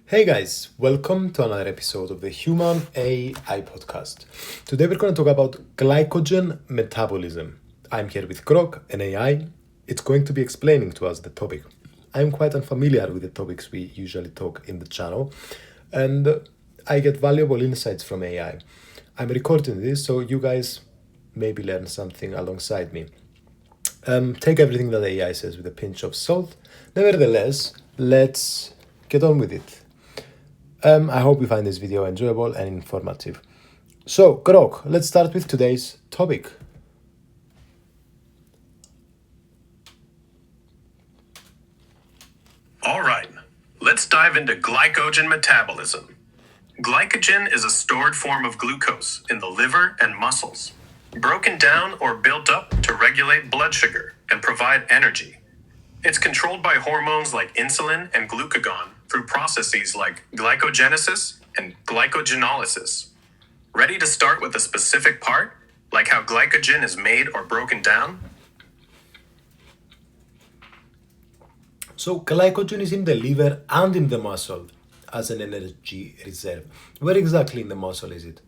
Hey guys, welcome to another episode of the Human AI podcast. Today we're going to talk about glycogen metabolism. I'm here with Grok, an AI. It's going to be explaining to us the topic. I'm quite unfamiliar with the topics we usually talk in the channel, and I get valuable insights from AI. I'm recording this so you guys maybe learn something alongside me. Take everything that AI says with a pinch of salt. Nevertheless, let's get on with it. I hope you find this video enjoyable and informative. So, Grok, let's start with today's topic. All right, let's dive into glycogen metabolism. Glycogen is a stored form of glucose in the liver and muscles, broken down or built up to regulate blood sugar and provide energy. It's controlled by hormones like insulin and glucagon through processes like glycogenesis and glycogenolysis. Ready to start with a specific part, like how glycogen is made or broken down? So, glycogen is in the liver and in the muscle as an energy reserve. Where exactly in the muscle is it?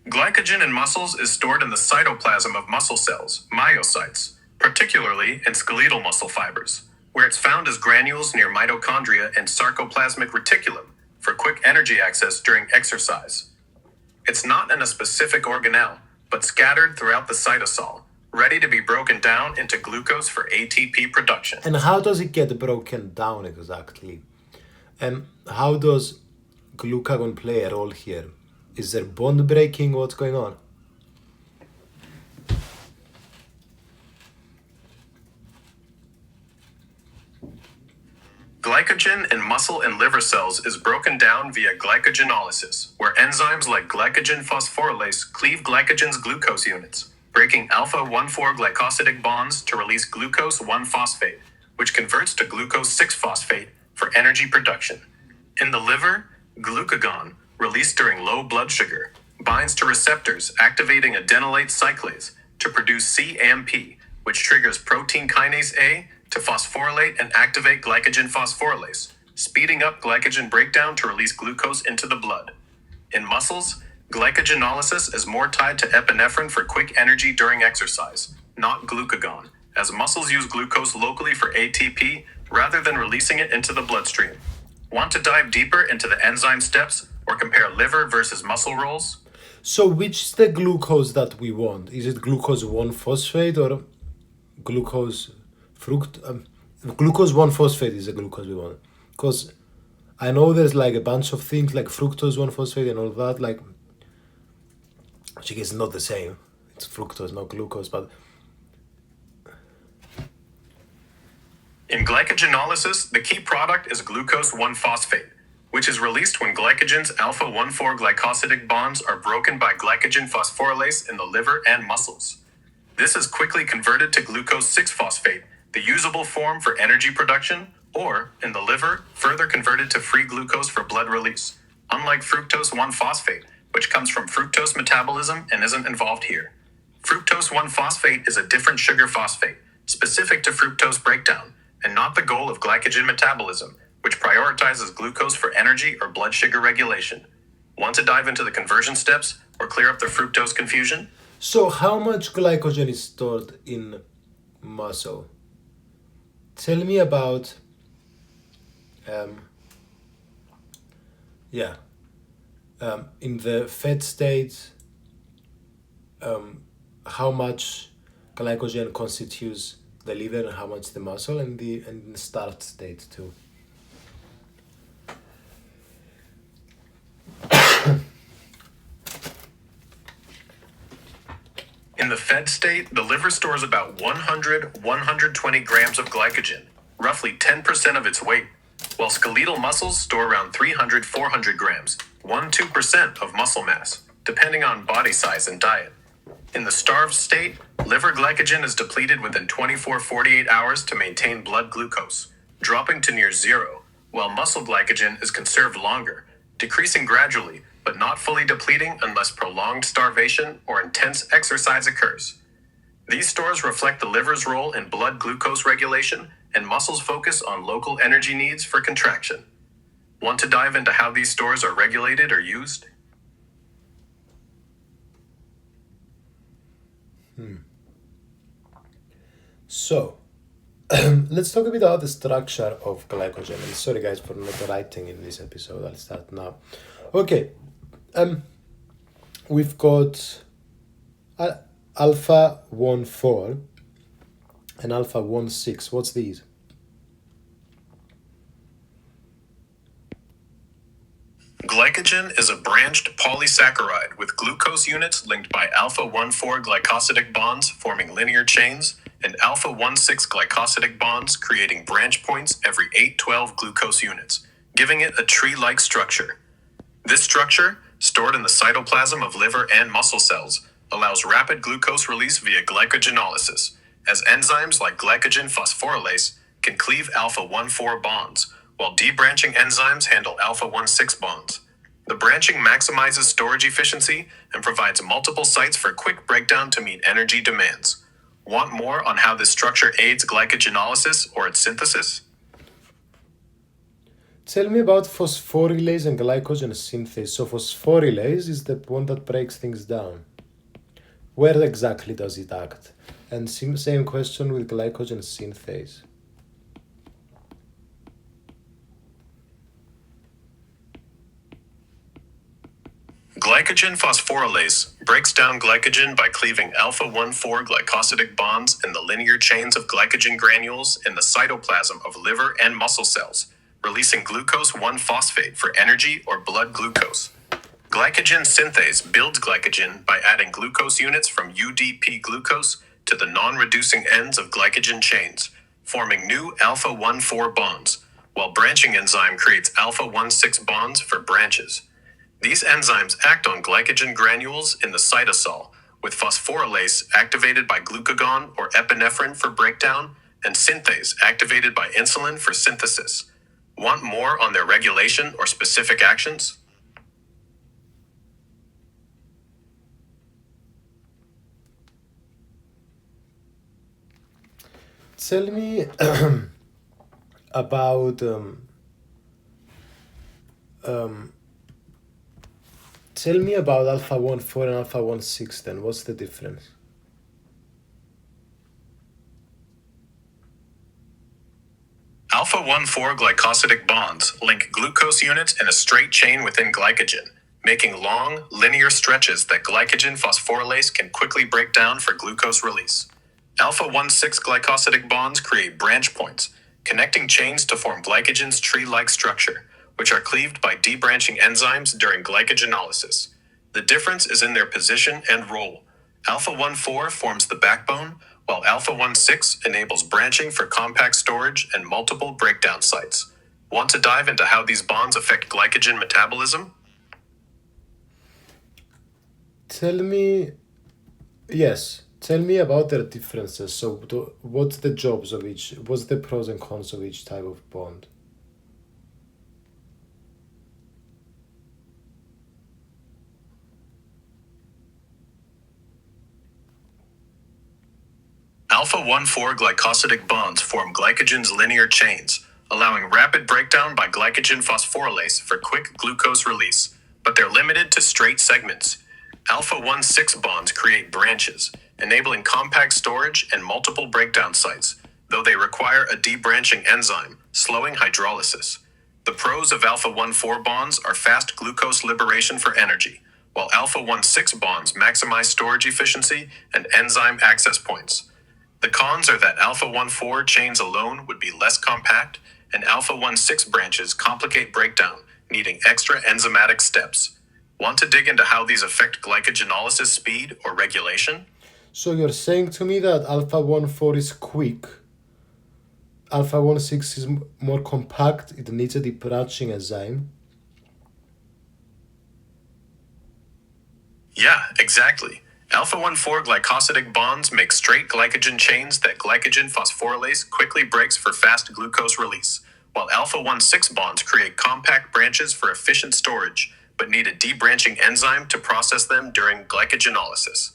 Glycogen in muscles is stored in the cytoplasm of muscle cells, myocytes, particularly in skeletal muscle fibers, where it's found as granules near mitochondria and sarcoplasmic reticulum for quick energy access during exercise. It's not in a specific organelle, but scattered throughout the cytosol, ready to be broken down into glucose for ATP production. And how does it get broken down exactly? And how does glucagon play a role here? Is there bond breaking? What's going on? Glycogen in muscle and liver cells is broken down via glycogenolysis, where enzymes like glycogen phosphorylase cleave glycogen's glucose units, breaking alpha-1,4 glycosidic bonds to release glucose 1-phosphate, which converts to glucose 6-phosphate for energy production. In the liver, glucagon, released during low blood sugar, binds to receptors activating adenylate cyclase to produce cAMP, which triggers protein kinase A to phosphorylate and activate glycogen phosphorylase, speeding up glycogen breakdown to release glucose into the blood. In muscles, glycogenolysis is more tied to epinephrine for quick energy during exercise, not glucagon, as muscles use glucose locally for ATP rather than releasing it into the bloodstream. Want to dive deeper into the enzyme steps or compare liver versus muscle roles? So, which is the glucose that we want? Is it glucose 1-phosphate or glucose glucose 1-phosphate is the glucose we want? Because I know there's like a bunch of things like fructose 1-phosphate and all that, like, which I guess is not the same. It's fructose, not glucose, but in glycogenolysis, the key product is glucose 1-phosphate, which is released when glycogen's alpha-1,4 glycosidic bonds are broken by glycogen phosphorylase in the liver and muscles. This is quickly converted to glucose 6-phosphate, the usable form for energy production, or, in the liver, further converted to free glucose for blood release, unlike fructose 1-phosphate, which comes from fructose metabolism and isn't involved here. Fructose 1-phosphate is a different sugar phosphate, specific to fructose breakdown, and not the goal of glycogen metabolism, which prioritizes glucose for energy or blood sugar regulation. Want to dive into the conversion steps or clear up the fructose confusion? so how much glycogen is stored in muscle? Tell me about in the fed state, how much glycogen constitutes the liver and how much the muscle, and in the start state too. In the fed state, the liver stores about 100-120 grams of glycogen, roughly 10% of its weight, while skeletal muscles store around 300-400 grams, 1-2% of muscle mass, depending on body size and diet. In the starved state, liver glycogen is depleted within 24-48 hours to maintain blood glucose, dropping to near zero, while muscle glycogen is conserved longer, decreasing gradually but not fully depleting unless prolonged starvation or intense exercise occurs. These stores reflect the liver's role in blood glucose regulation and muscles' focus on local energy needs for contraction. Want to dive into how these stores are regulated or used? So, let's talk a bit about the structure of glycogen. And sorry guys for not writing in this episode. I'll start now. Okay. We've got alpha 1,4 and alpha 1,6. What's these? Glycogen is a branched polysaccharide with glucose units linked by alpha-1,4 glycosidic bonds forming linear chains and alpha-1,6 glycosidic bonds creating branch points every 812 glucose units, giving it a tree-like structure. This structure, stored in the cytoplasm of liver and muscle cells, allows rapid glucose release via glycogenolysis, as enzymes like glycogen phosphorylase can cleave alpha-1,4 bonds, while debranching enzymes handle alpha-1,6 bonds. The branching maximizes storage efficiency and provides multiple sites for quick breakdown to meet energy demands. Want more on how this structure aids glycogenolysis or its synthesis? Tell me about phosphorylase and glycogen synthase. So phosphorylase is the one that breaks things down. Where exactly does it act? And same question with glycogen synthase. Glycogen phosphorylase breaks down glycogen by cleaving alpha-1,4 glycosidic bonds in the linear chains of glycogen granules in the cytoplasm of liver and muscle cells, releasing glucose 1-phosphate for energy or blood glucose. Glycogen synthase builds glycogen by adding glucose units from UDP glucose to the non-reducing ends of glycogen chains, forming new alpha-1,4 bonds, while branching enzyme creates alpha-1,6 bonds for branches. These enzymes act on glycogen granules in the cytosol, with phosphorylase activated by glucagon or epinephrine for breakdown, and synthase activated by insulin for synthesis. Want more on their regulation or specific actions? Tell me about tell me about alpha-1,4 and alpha-1,6 then. What's the difference? Alpha-1,4 glycosidic bonds link glucose units in a straight chain within glycogen, making long, linear stretches that glycogen phosphorylase can quickly break down for glucose release. Alpha-1,6 glycosidic bonds create branch points, connecting chains to form glycogen's tree-like structure, which are cleaved by debranching enzymes during glycogenolysis. The difference is in their position and role. Alpha-1,4 forms the backbone, while alpha-1,6 enables branching for compact storage and multiple breakdown sites. Want to dive into how these bonds affect glycogen metabolism? Tell me about their differences. So what's the jobs of each? What's the pros and cons of each type of bond? Alpha-1,4 glycosidic bonds form glycogen's linear chains, allowing rapid breakdown by glycogen phosphorylase for quick glucose release, but they're limited to straight segments. Alpha-1,6 bonds create branches, enabling compact storage and multiple breakdown sites, though they require a debranching enzyme, slowing hydrolysis. The pros of alpha-1,4 bonds are fast glucose liberation for energy, while alpha-1,6 bonds maximize storage efficiency and enzyme access points. The cons are that alpha-1,4 chains alone would be less compact, and alpha-1,6 branches complicate breakdown, needing extra enzymatic steps. Want to dig into how these affect glycogenolysis speed or regulation? So you're saying to me that alpha-1,4 is quick, alpha-1,6 is more compact, it needs a debranching enzyme. Yeah, exactly. Alpha-1,4 glycosidic bonds make straight glycogen chains that glycogen phosphorylase quickly breaks for fast glucose release, while alpha-1,6 bonds create compact branches for efficient storage, but need a debranching enzyme to process them during glycogenolysis.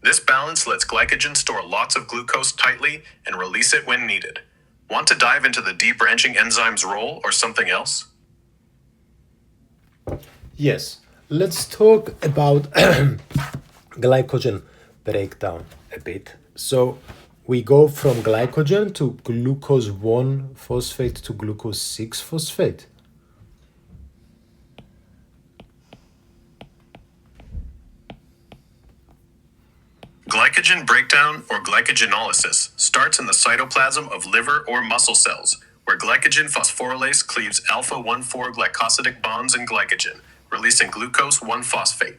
This balance lets glycogen store lots of glucose tightly and release it when needed. Want to dive into the debranching enzyme's role or something else? Yes, let's talk about glycogen breakdown a bit. So we go from glycogen to glucose 1 phosphate to glucose 6 phosphate. Glycogen breakdown or glycogenolysis starts in the cytoplasm of liver or muscle cells, where glycogen phosphorylase cleaves alpha-1,4 glycosidic bonds in glycogen, releasing glucose 1-phosphate.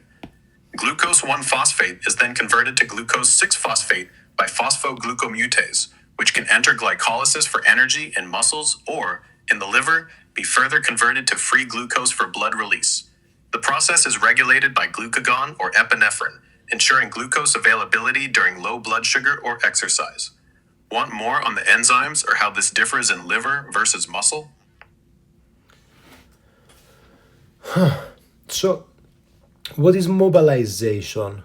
Glucose 1-phosphate is then converted to glucose 6-phosphate by phosphoglucomutase, which can enter glycolysis for energy in muscles or, in the liver, be further converted to free glucose for blood release. The process is regulated by glucagon or epinephrine, ensuring glucose availability during low blood sugar or exercise. Want more on the enzymes or how this differs in liver versus muscle? So, what is mobilization?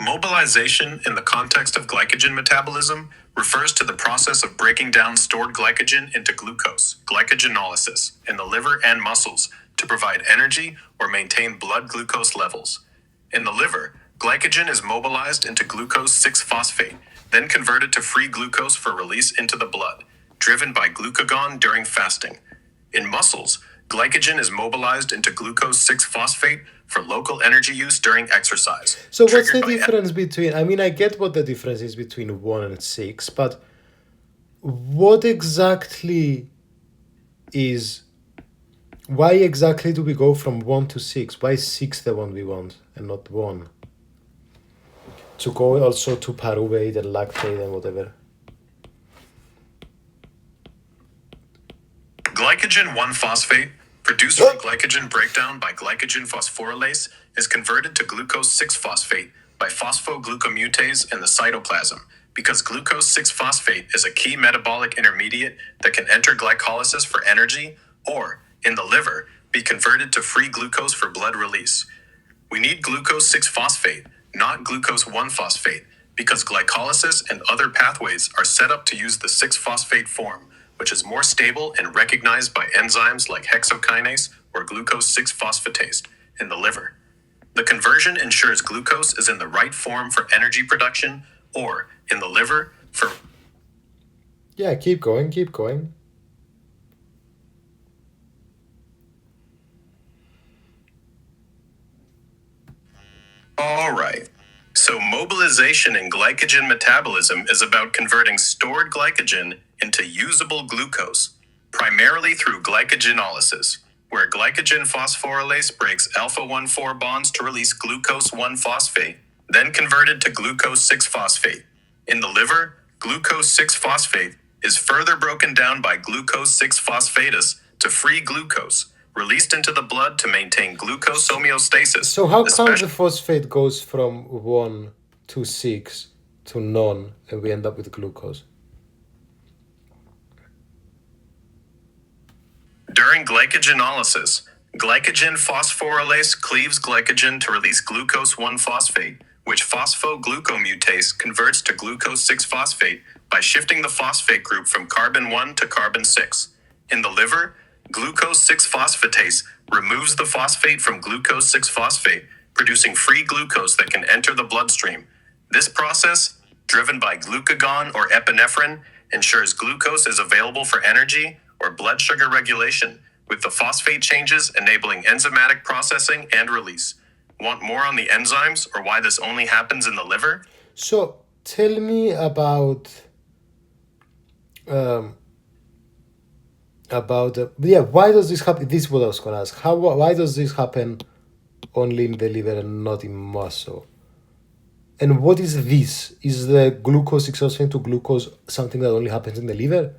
Mobilization in the context of glycogen metabolism refers to the process of breaking down stored glycogen into glucose, glycogenolysis, in the liver and muscles to provide energy or maintain blood glucose levels. In the liver, glycogen is mobilized into glucose 6-phosphate, then converted to free glucose for release into the blood, driven by glucagon during fasting. In muscles, glycogen is mobilized into glucose 6-phosphate for local energy use during exercise. So what's the triggered by difference between, I mean, I get what the difference is between 1 and 6, but what exactly is, why exactly do we go from 1 to 6? Why is 6 the one we want and not 1? To go also to pyruvate and lactate and whatever. Glycogen 1-phosphate, produced from glycogen breakdown by glycogen phosphorylase, is converted to glucose 6-phosphate by phosphoglucomutase in the cytoplasm because glucose 6-phosphate is a key metabolic intermediate that can enter glycolysis for energy or, in the liver, be converted to free glucose for blood release. We need glucose 6-phosphate, not glucose 1-phosphate, because glycolysis and other pathways are set up to use the 6-phosphate form, which is more stable and recognized by enzymes like hexokinase or glucose 6-phosphatase in the liver. The conversion ensures glucose is in the right form for energy production or, in the liver, for... Yeah, keep going, keep going. All right. So mobilization in glycogen metabolism is about converting stored glycogen into usable glucose, primarily through glycogenolysis, where glycogen phosphorylase breaks alpha-1,4 bonds to release glucose 1-phosphate, then converted to glucose 6-phosphate. In the liver, glucose 6-phosphate is further broken down by glucose 6-phosphatase to free glucose, released into the blood to maintain glucose homeostasis. So how come the phosphate goes from 1 to 6 to none and we end up with glucose? During glycogenolysis, glycogen phosphorylase cleaves glycogen to release glucose 1-phosphate, which phosphoglucomutase converts to glucose 6-phosphate by shifting the phosphate group from carbon 1 to carbon 6. In the liver, glucose 6-phosphatase removes the phosphate from glucose 6-phosphate, producing free glucose that can enter the bloodstream. This process, driven by glucagon or epinephrine, ensures glucose is available for energy or blood sugar regulation, with the phosphate changes enabling enzymatic processing and release. Want more on the enzymes or why this only happens in the liver? So tell me about why does this happen? This is what I was gonna ask. Why does this happen only in the liver and not in muscle? And what is this? Is the glucose 6-phosphate to glucose something that only happens in the liver?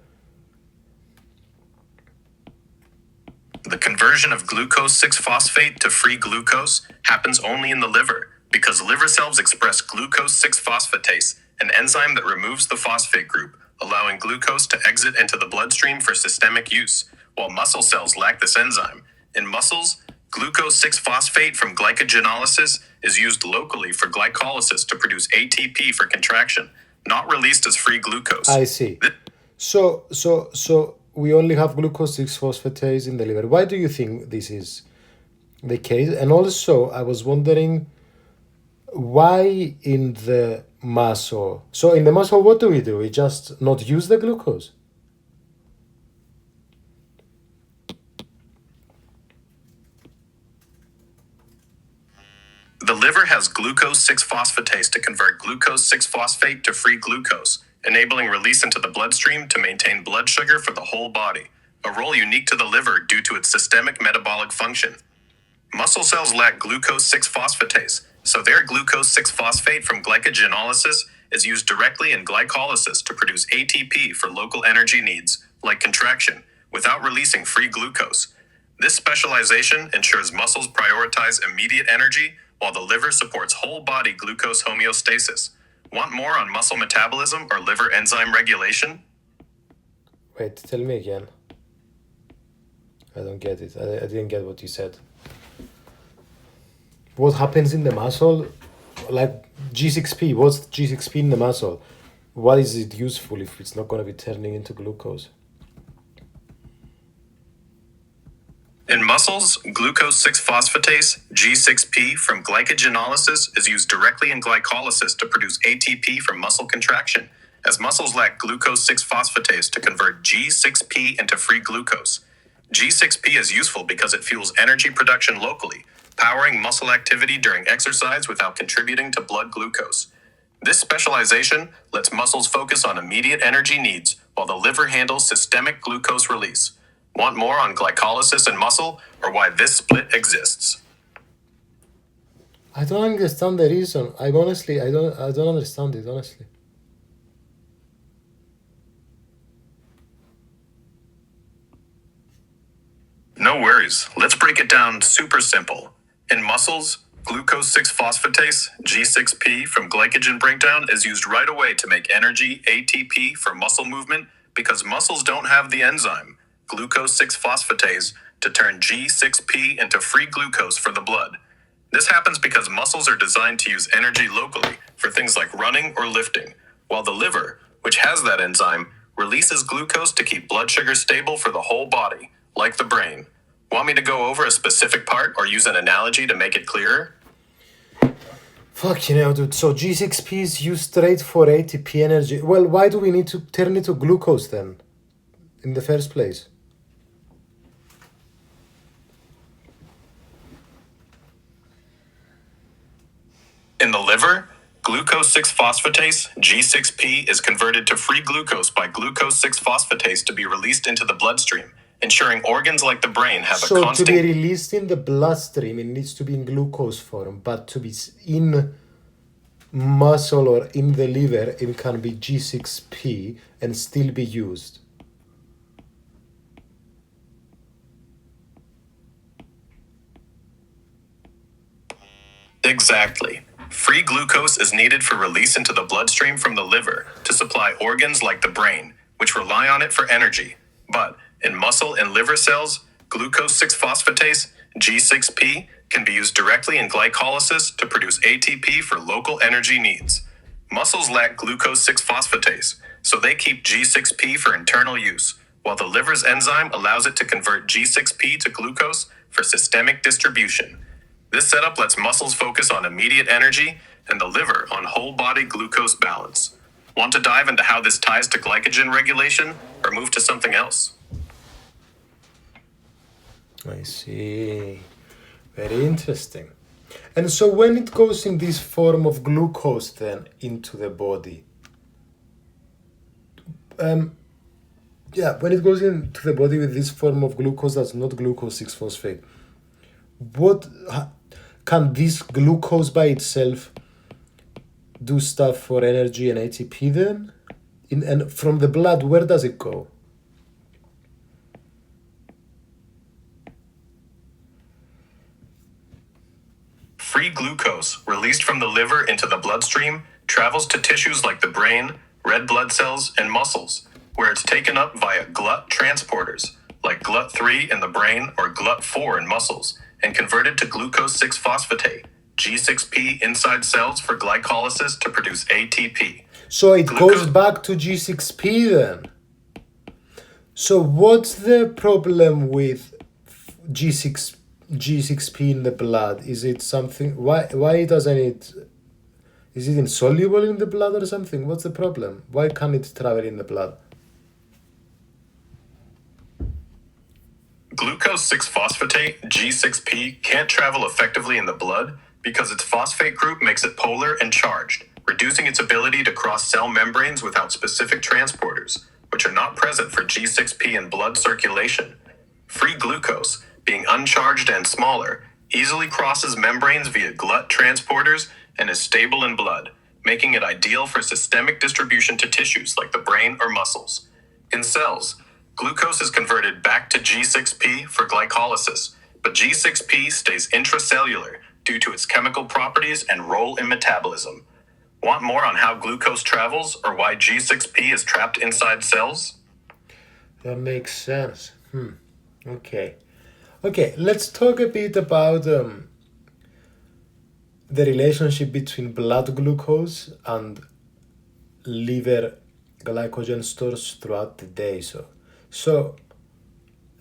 The conversion of glucose 6-phosphate to free glucose happens only in the liver because liver cells express glucose 6-phosphatase, an enzyme that removes the phosphate group, allowing glucose to exit into the bloodstream for systemic use, while muscle cells lack this enzyme. In muscles, glucose 6 phosphate from glycogenolysis is used locally for glycolysis to produce ATP for contraction, not released as free glucose. I see. So we only have glucose 6 phosphatase in the liver. Why do you think this is the case? And also, I was wondering why in the muscle. So in the muscle, what do? We just not use the glucose? The liver has glucose 6 phosphatase to convert glucose 6 phosphate to free glucose, enabling release into the bloodstream to maintain blood sugar for the whole body, a role unique to the liver due to its systemic metabolic function. Muscle cells lack glucose 6 phosphatase, so their glucose 6 phosphate from glycogenolysis is used directly in glycolysis to produce ATP for local energy needs, like contraction, without releasing free glucose. This specialization ensures muscles prioritize immediate energy, while the liver supports whole body glucose homeostasis. Want more on muscle metabolism or liver enzyme regulation? Wait, tell me again. I don't get it. I didn't get what you said. What happens in the muscle? Like G6P, what's G6P in the muscle? What is it useful if it's not going to be turning into glucose? In muscles, glucose 6 phosphatase, G6P, from glycogenolysis is used directly in glycolysis to produce ATP for muscle contraction, as muscles lack glucose 6 phosphatase to convert G6P into free glucose. G6P is useful because it fuels energy production locally, powering muscle activity during exercise without contributing to blood glucose. This specialization lets muscles focus on immediate energy needs while the liver handles systemic glucose release. Want more on glycolysis in muscle or why this split exists? I don't understand the reason. I don't understand it, honestly. No worries. Let's break it down super simple. In muscles, glucose 6 phosphatase, G6P, from glycogen breakdown is used right away to make energy, ATP, for muscle movement because muscles don't have the enzyme, glucose 6 phosphatase, to turn G6P into free glucose for the blood. This happens because muscles are designed to use energy locally for things like running or lifting, while the liver, which has that enzyme, releases glucose to keep blood sugar stable for the whole body, like the brain. Want me to go over a specific part or use an analogy to make it clearer? Fucking hell, dude. So G6P is used straight for ATP energy. Well, why do we need to turn it to glucose then, in the first place? In the liver, glucose 6 phosphatase, G6P, is converted to free glucose by glucose 6 phosphatase to be released into the bloodstream, ensuring organs like the brain have a constant... So to be released in the bloodstream, it needs to be in glucose form, but to be in muscle or in the liver, it can be G6P and still be used. Exactly. Free glucose is needed for release into the bloodstream from the liver to supply organs like the brain, which rely on it for energy. But in muscle and liver cells, glucose 6 phosphatase, G6P, can be used directly in glycolysis to produce ATP for local energy needs. Muscles lack glucose 6 phosphatase, so they keep G6P for internal use, while the liver's enzyme allows it to convert G6P to glucose for systemic distribution. This setup lets muscles focus on immediate energy and the liver on whole body glucose balance. Want to dive into how this ties to glycogen regulation or move to something else? I see. Very interesting. And so when it goes in this form of glucose then into the body, when it goes into the body with this form of glucose that's not glucose 6-phosphate, what can this glucose by itself do stuff for energy and ATP then? And from the blood, where does it go? Free glucose, released from the liver into the bloodstream, travels to tissues like the brain, red blood cells, and muscles, where it's taken up via GLUT transporters, like GLUT3 in the brain or GLUT4 in muscles, and converted to glucose 6-phosphatase, G6P, inside cells for glycolysis to produce ATP. So it goes back to G6P then. So what's the problem with G6P in the blood? Is it something? Why doesn't it? Is it insoluble in the blood or something? What's the problem? Why can't it travel in the blood? Glucose 6-phosphatase, G6P, can't travel effectively in the blood because its phosphate group makes it polar and charged, reducing its ability to cross cell membranes without specific transporters, which are not present for G6P in blood circulation. Free glucose, being uncharged and smaller, easily crosses membranes via GLUT transporters and is stable in blood, making it ideal for systemic distribution to tissues like the brain or muscles. In cells, glucose is converted back to G6P for glycolysis, but G6P stays intracellular due to its chemical properties and role in metabolism. Want more on how glucose travels or why G6P is trapped inside cells? That makes sense. Okay, let's talk a bit about the relationship between blood glucose and liver glycogen stores throughout the day. So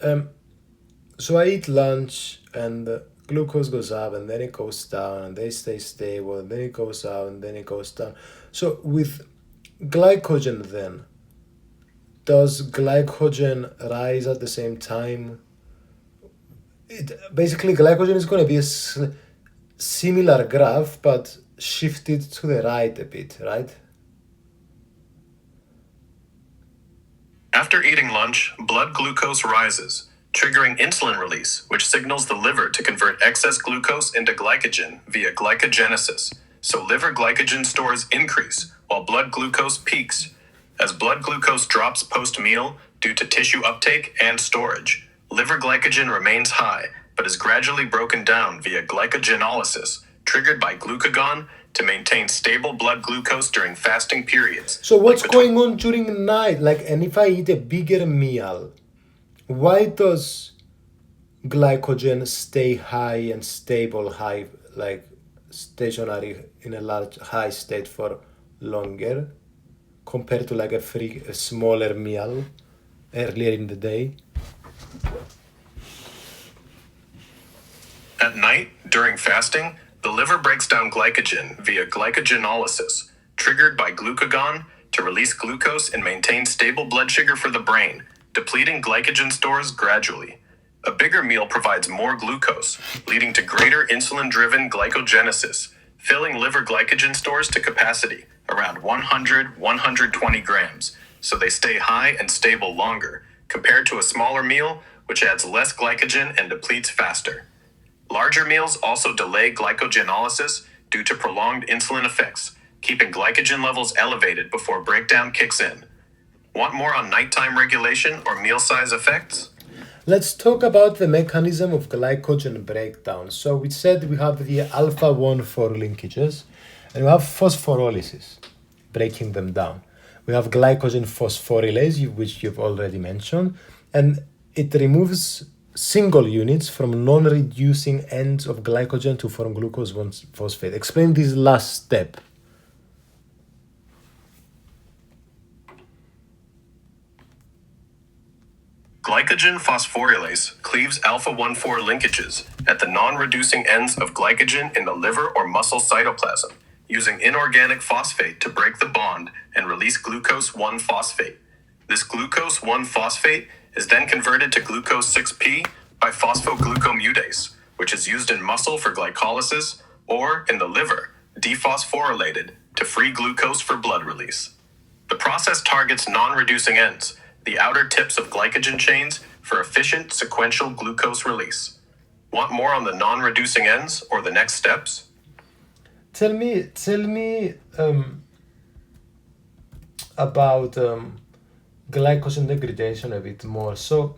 I eat lunch and glucose goes up and then it goes down and they stay stable and then it goes up and then it goes down. So with glycogen then, does glycogen rise at the same time? Basically, glycogen is going to be a similar graph but shifted to the right a bit, right? After eating lunch, blood glucose rises, triggering insulin release, which signals the liver to convert excess glucose into glycogen via glycogenesis. So liver glycogen stores increase while blood glucose peaks. As blood glucose drops post-meal due to tissue uptake and storage, liver glycogen remains high, but is gradually broken down via glycogenolysis, triggered by glucagon to maintain stable blood glucose during fasting periods. So what's going on during night? And if I eat a bigger meal, why does glycogen stay high and stable high, stationary in a large high state for longer compared to a smaller meal earlier in the day? At night, during fasting, the liver breaks down glycogen via glycogenolysis, triggered by glucagon to release glucose and maintain stable blood sugar for the brain, depleting glycogen stores gradually. A bigger meal provides more glucose, leading to greater insulin-driven glycogenesis, filling liver glycogen stores to capacity, around 100-120 grams, so they stay high and stable longer, compared to a smaller meal, which adds less glycogen and depletes faster. Larger meals also delay glycogenolysis due to prolonged insulin effects, keeping glycogen levels elevated before breakdown kicks in. Want more on nighttime regulation or meal size effects? Let's talk about the mechanism of glycogen breakdown. So we said we have the alpha-1,4 linkages and we have phosphorylases, breaking them down. We have glycogen phosphorylase, which you've already mentioned, and it removes single units from non-reducing ends of glycogen to form glucose 1-phosphate. Explain this last step. Glycogen phosphorylase cleaves alpha-1,4 linkages at the non-reducing ends of glycogen in the liver or muscle cytoplasm, using inorganic phosphate to break the bond and release glucose 1-phosphate. This glucose 1-phosphate is then converted to glucose 6P by phosphoglucomutase, which is used in muscle for glycolysis or in the liver, dephosphorylated to free glucose for blood release. The process targets non-reducing ends, the outer tips of glycogen chains, for efficient sequential glucose release. Want more on the non-reducing ends or the next steps? Tell me about glycogen degradation a bit more. So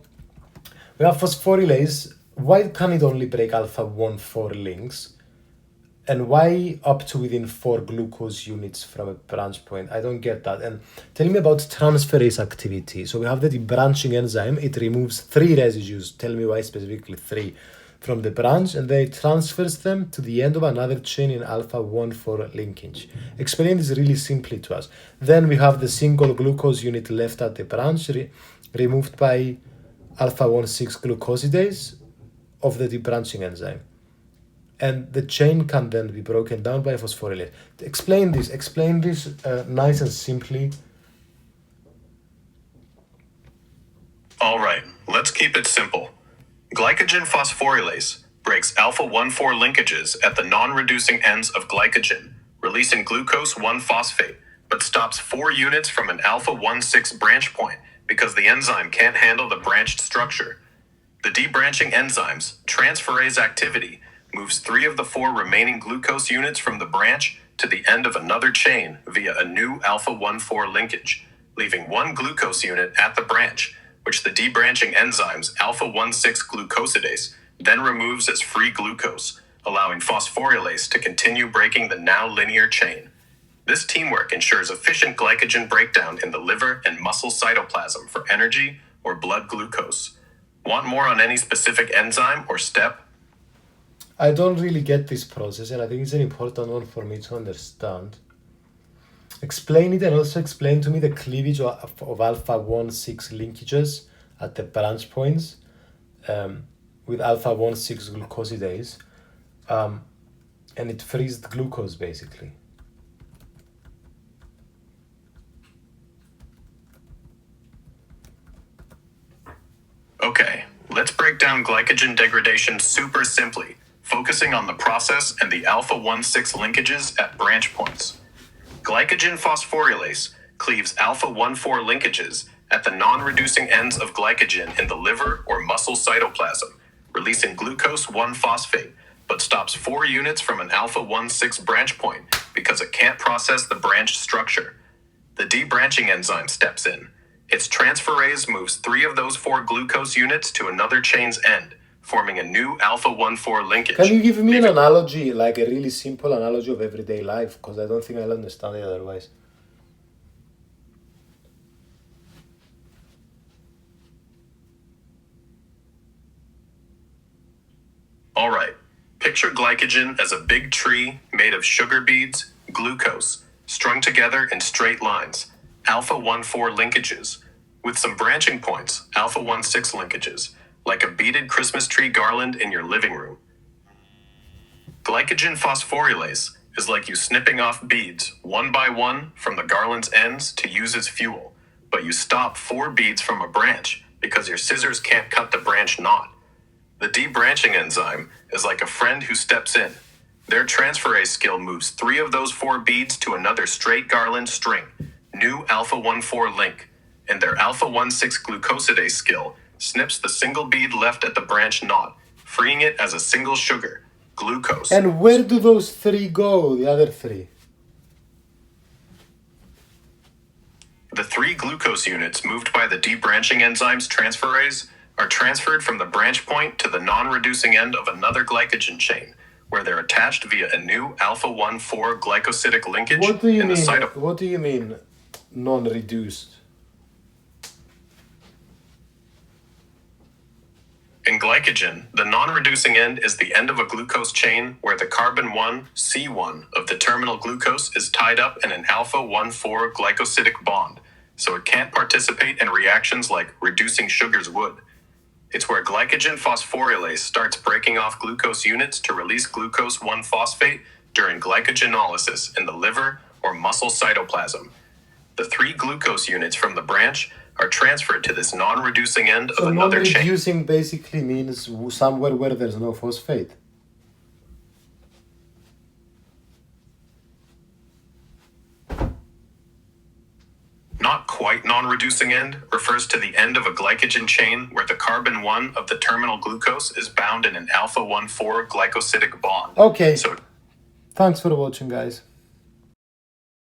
we have phosphorylase. Why can it only break alpha-1,4 links? And why up to within 4 glucose units from a branch point? I don't get that. And tell me about transferase activity. So we have the debranching enzyme. It removes 3 residues. Tell me why specifically 3 from the branch, and then it transfers them to the end of another chain in alpha-1,4 linkage. Explain this really simply to us. Then we have the single glucose unit left at the branch, removed by alpha-1,6 glucosidase of the debranching enzyme. And the chain can then be broken down by phosphorylase. Explain this nice and simply. All right, let's keep it simple. Glycogen phosphorylase breaks alpha-1,4 linkages at the non-reducing ends of glycogen, releasing glucose 1-phosphate, but stops 4 units from an alpha-1,6 branch point because the enzyme can't handle the branched structure. The debranching enzyme's transferase activity moves 3 of the 4 remaining glucose units from the branch to the end of another chain via a new alpha-1,4 linkage, leaving 1 glucose unit at the branch, which the debranching enzyme's alpha-1,6 glucosidase then removes as free glucose, allowing phosphorylase to continue breaking the now linear chain. This teamwork ensures efficient glycogen breakdown in the liver and muscle cytoplasm for energy or blood glucose. Want more on any specific enzyme or step? I don't really get this process, and I think it's an important one for me to understand. Explain it, and also explain to me the cleavage of alpha-1,6 linkages at the branch points with alpha-1,6 glucosidase, and it frees the glucose basically. Okay, let's break down glycogen degradation super simply, focusing on the process and the alpha-1,6 linkages at branch points. Glycogen phosphorylase cleaves alpha-1,4 linkages at the non-reducing ends of glycogen in the liver or muscle cytoplasm, releasing glucose 1-phosphate, but stops 4 units from an alpha-1,6 branch point because it can't process the branch structure. The debranching enzyme steps in. Its transferase moves 3 of those 4 glucose units to another chain's end, forming a new alpha-1,4 linkage. Can you give me an analogy, like a really simple analogy of everyday life? Because I don't think I'll understand it otherwise. All right, picture glycogen as a big tree made of sugar beads, glucose, strung together in straight lines, alpha-1,4 linkages, with some branching points, alpha-1,6 linkages, like a beaded Christmas tree garland in your living room. Glycogen phosphorylase is like you snipping off beads one by one from the garland's ends to use as fuel, but you stop 4 beads from a branch because your scissors can't cut the branch knot. The debranching enzyme is like a friend who steps in. Their transferase skill moves 3 of those 4 beads to another straight garland string, new alpha-1,4 link, and their alpha-1,6 glucosidase skill snips the single bead left at the branch knot, freeing it as a single sugar, glucose. And where do those 3 go, the other 3? The 3 glucose units moved by the debranching enzyme's transferase are transferred from the branch point to the non-reducing end of another glycogen chain, where they're attached via a new alpha-1,4 glycosidic linkage in the cytoplasm. What do you mean, non-reduced? In glycogen, the non-reducing end is the end of a glucose chain where the carbon 1, C1 of the terminal glucose is tied up in an alpha-1,4 glycosidic bond, so it can't participate in reactions like reducing sugars would. It's where glycogen phosphorylase starts breaking off glucose units to release glucose 1-phosphate during glycogenolysis in the liver or muscle cytoplasm. The 3 glucose units from the branch are transferred to this non-reducing end of another chain. Non-reducing basically means somewhere where there's no phosphate. Not quite non-reducing end refers to the end of a glycogen chain where the carbon 1 of the terminal glucose is bound in an alpha-1,4 glycosidic bond. Okay. So, thanks for watching, guys.